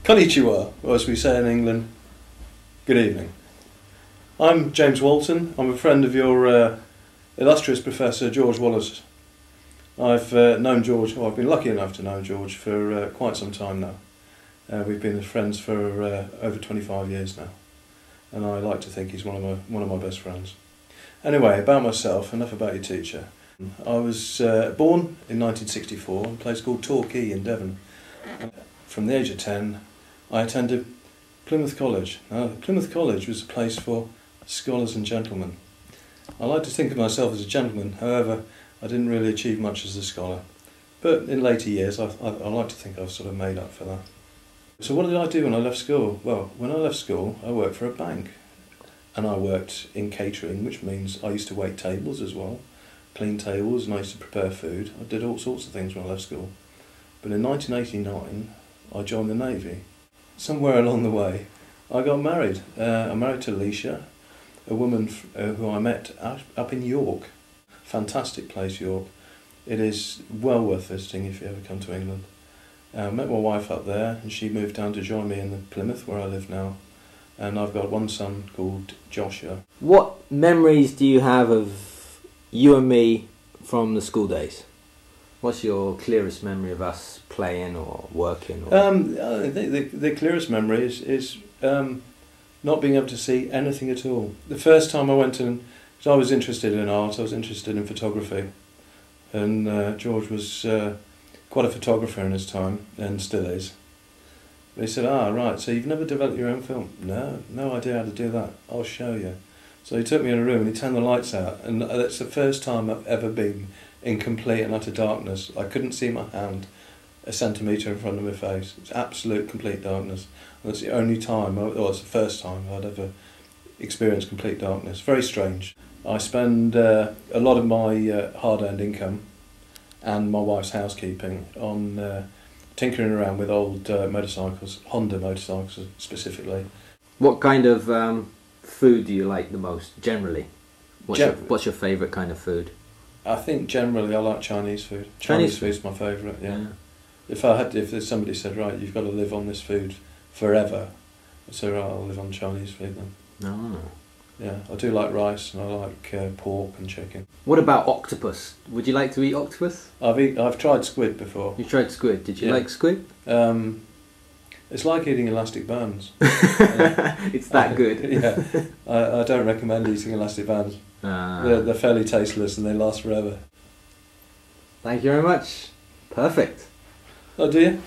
Konnichiwa, or as we say in England, good evening. I'm James Walton. I'm a friend of your illustrious Professor George Wallace. I've known George, or I've been lucky enough to know George for quite some time now. We've been friends for over 25 years now, and I like to think he's one of my best friends. Anyway, about myself, enough about your teacher. I was born in 1964 in a place called Torquay in Devon. From the age of 10, I attended Plymouth College. Now, Plymouth College was a place for scholars and gentlemen. I like to think of myself as a gentleman, however, I didn't really achieve much as a scholar. But in later years, I like to think I've sort of made up for that. So what did I do when I left school? Well, when I left school, I worked for a bank. And I worked in catering, which means I used to wait tables as well, clean tables, and I used to prepare food. I did all sorts of things when I left school. But in 1989, I joined the Navy. Somewhere along the way, I got married. I'm married to Alicia, a woman who I met up in York. Fantastic place, York. It is well worth visiting if you ever come to England. I met my wife up there, and she moved down to join me in Plymouth, where I live now. And I've got one son called Joshua. What memories do you have of you and me from the school days? What's your clearest memory of us playing or working? Or the clearest memory is not being able to see anything at all. The first time I went in, so I was interested in art, I was interested in photography. And George was quite a photographer in his time, and still is. He said, right, so you've never developed your own film? No idea how to do that. I'll show you. So he took me in a room and he turned the lights out, and that's the first time I've ever been in complete and utter darkness. I couldn't see my hand a centimetre in front of my face. It was absolute, complete darkness. And that's the only time, or it's the first time I'd ever experienced complete darkness. Very strange. I spend a lot of my hard-earned income and my wife's housekeeping on tinkering around with old motorcycles, Honda motorcycles specifically. What kind of food do you like the most, generally? What's your favourite kind of food? I think generally I like Chinese food. Chinese food's my favourite, yeah. If somebody said, right, you've got to live on this food forever, I'd say, right, I'll live on Chinese food then. Oh. Yeah, I do like rice and I like pork and chicken. What about octopus? Would you like to eat octopus? I've tried squid before. You tried squid. Did you like squid? It's like eating elastic bands. It's that good. Yeah, I don't recommend eating elastic bands. They're fairly tasteless and they last forever. Thank you very much. Perfect. Oh, do you?